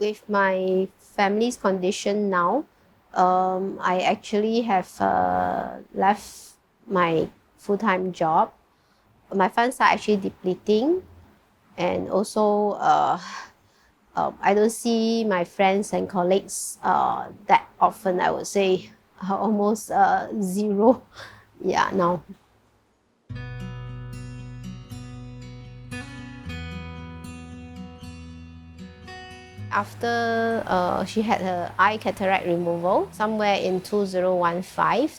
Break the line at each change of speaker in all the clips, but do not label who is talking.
With my family's condition now, I actually have left my full-time job. My funds are actually depleting, and also I don't see my friends and colleagues that often. I would say almost zero. Yeah, now. After she had her eye cataract removal somewhere in 2015,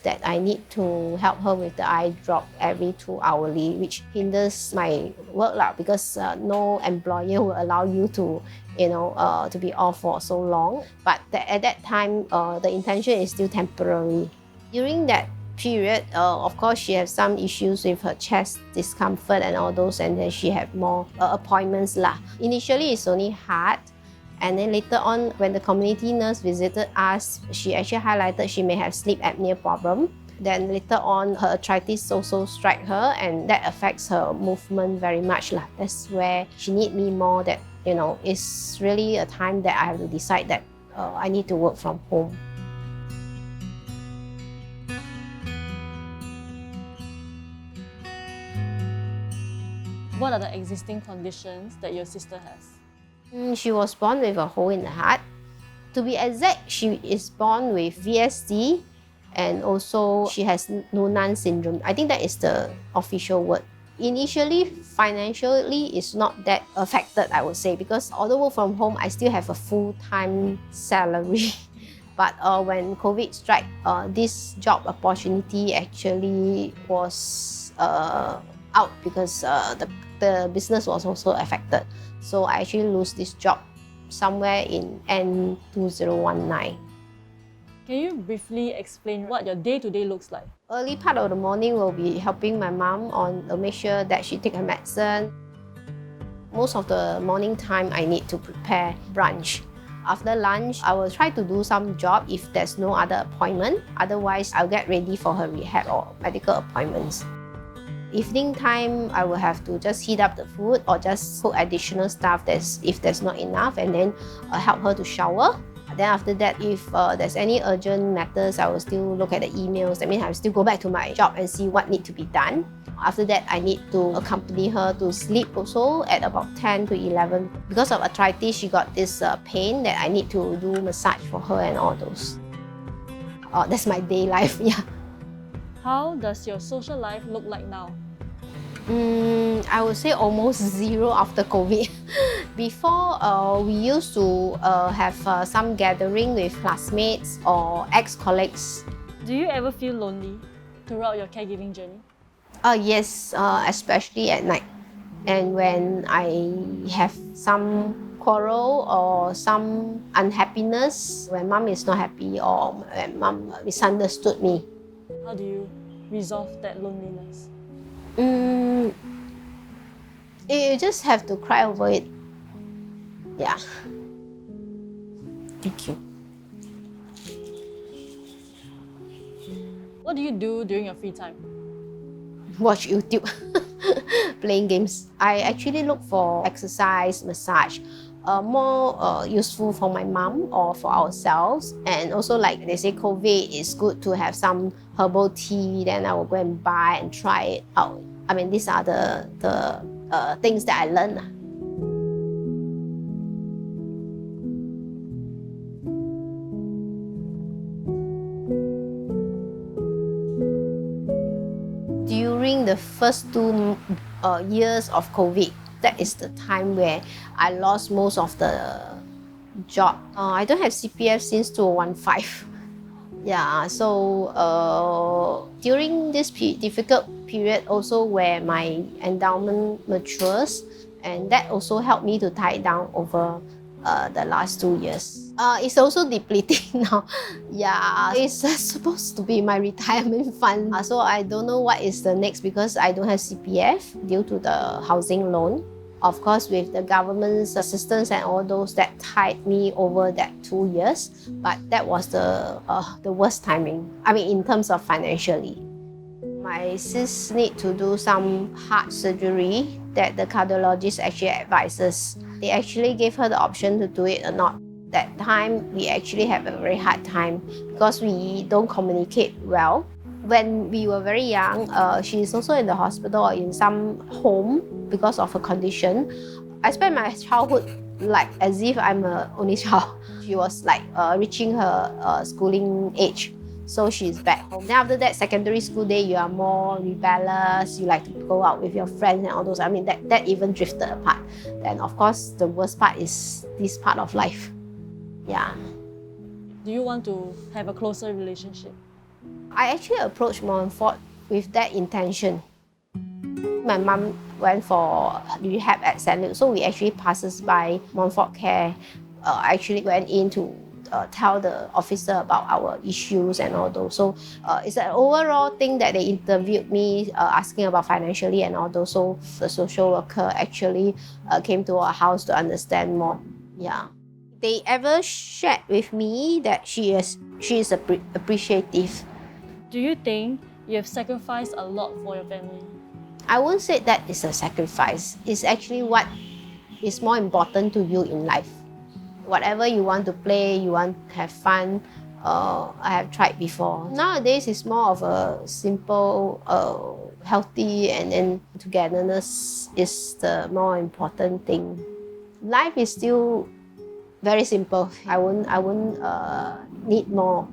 that I need to help her with the eye drop every 2 hourly, which hinders my work lah, because no employer will allow you to to be off for so long. But at that time, the intention is still temporary. During that period, of course, she has some issues with her chest discomfort and all those, and then she had more appointments lah. Initially, it's only heart. And then later on, when the community nurse visited us, she actually highlighted she may have sleep apnea problem. Then later on, her arthritis also strike her, and that affects her movement very much lah. That's where she need me more. That it's really a time that I have to decide that I need to work from home.
What are the existing conditions that your sister has?
She was born with a hole in the heart. To be exact, she is born with VSD, and also she has Noonan syndrome. I think that is the official word. Initially, financially, it's not that affected, I would say, because although work from home, I still have a full-time salary. But when COVID struck, this job opportunity actually was out because the business was also affected. So I actually lose this job somewhere in end 2019.
Can you briefly explain what your day-to-day looks like?
Early part of the morning will be helping my mom on make sure that she take her medicine. Most of the morning time I need to prepare brunch. After lunch, I will try to do some job if there's no other appointment. Otherwise, I'll get ready for her rehab or medical appointments. Evening time, I will have to just heat up the food or just cook additional stuff if there's not enough, and then help her to shower. Then after that, if there's any urgent matters, I will still look at the emails. I mean, I will still go back to my job and see what needs to be done. After that, I need to accompany her to sleep also at about 10 to 11. Because of arthritis, she got this pain that I need to do massage for her and all those. That's my day life, yeah.
How does your social life look like now?
I would say almost zero after COVID. Before, we used to have some gathering with classmates or ex-colleagues.
Do you ever feel lonely throughout your caregiving journey?
Yes, especially at night. And when I have some quarrel or some unhappiness, when mom is not happy or when mom misunderstood me.
How do you resolve that loneliness?
You just have to cry over it. Yeah. Thank you.
What do you do during your free time?
Watch YouTube, playing games. I actually look for exercise, massage, more useful for my mom or for ourselves. And also, like they say, COVID is good to have some herbal tea. Then I will go and buy and try it out. I mean, these are the things that I learned. During the first 2 years of COVID, that is the time where I lost most of the job. I don't have CPF since 2015. Yeah, so during this difficult period also where my endowment matures, and that also helped me to tie down over the last 2 years. It's also depleting now. Yeah, it's supposed to be my retirement fund. So I don't know what is the next because I don't have CPF due to the housing loan. Of course, with the government's assistance and all those, that tied me over that 2 years. But that was the worst timing. I mean, in terms of financially. My sis need to do some heart surgery that the cardiologist actually advises. They actually gave her the option to do it or not. that time we actually have a very hard time because we don't communicate well. When we were very young, she is also in the hospital or in some home because of her condition. I spent my childhood like as if I'm an only child. She was like reaching her schooling age. So she's back home. Then after that, secondary school day, you are more rebellious. You like to go out with your friends and all those. I mean, that even drifted apart. Then of course, the worst part is this part of life. Yeah.
Do you want to have a closer relationship?
I actually approached Montfort with that intention. My mum went for rehab at St. Luke, so we actually passes by Montfort Care. I actually went in to tell the officer about our issues and all those. So it's an overall thing that they interviewed me, asking about financially and all those. So the social worker actually came to our house to understand more. Yeah. They ever shared with me that she is appreciative.
Do you think you have sacrificed a lot for your family?
I won't say that it's a sacrifice. It's actually what is more important to you in life. Whatever you want to play, you want to have fun, I have tried before. Nowadays, it's more of a simple, healthy, and togetherness is the more important thing. Life is still very simple. I won't need more.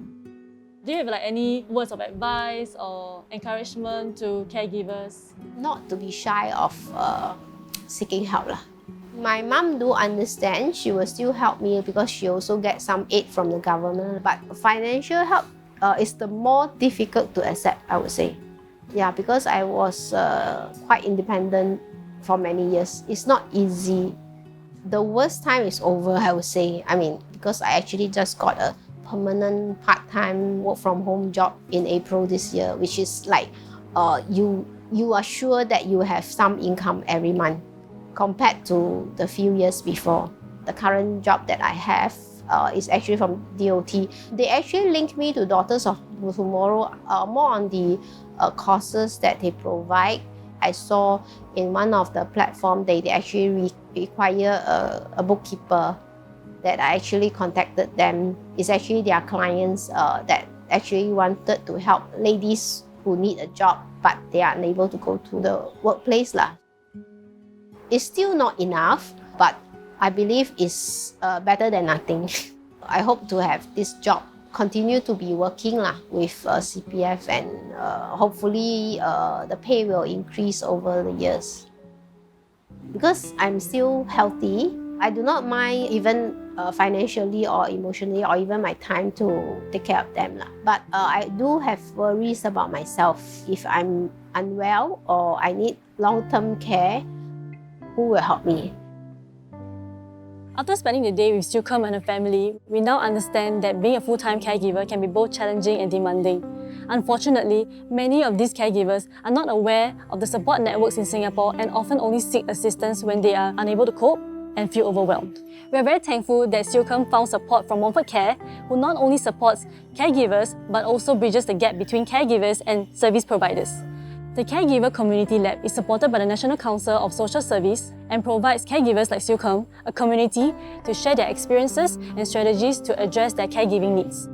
Do you have like any words of advice or encouragement to caregivers?
Not to be shy of seeking help. My mom do understand. She will still help me because she also gets some aid from the government. But financial help is the more difficult to accept, I would say. Yeah, because I was quite independent for many years. It's not easy. The worst time is over, I would say. I mean, because I actually just got a permanent part-time work-from-home job in April this year, which is like you are sure that you have some income every month compared to the few years before. The current job that I have is actually from DOT. They actually linked me to Daughters of Tomorrow, more on the courses that they provide. I saw in one of the platforms they actually require a bookkeeper. That I actually contacted them. It's actually their clients that actually wanted to help ladies who need a job but they are unable to go to the workplace. It's still not enough, but I believe it's better than nothing. I hope to have this job continue to be working with CPF and hopefully the pay will increase over the years. Because I'm still healthy, I do not mind even financially or emotionally or even my time to take care of them. But I do have worries about myself. If I'm unwell or I need long-term care, who will help me?
After spending the day with Siew Khum and her family, we now understand that being a full-time caregiver can be both challenging and demanding. Unfortunately, many of these caregivers are not aware of the support networks in Singapore and often only seek assistance when they are unable to cope and feel overwhelmed. We are very thankful that Siew Khum found support from Montfort Care, who not only supports caregivers but also bridges the gap between caregivers and service providers. The Caregiver Community Lab is supported by the National Council of Social Service and provides caregivers like Siew Khum a community to share their experiences and strategies to address their caregiving needs.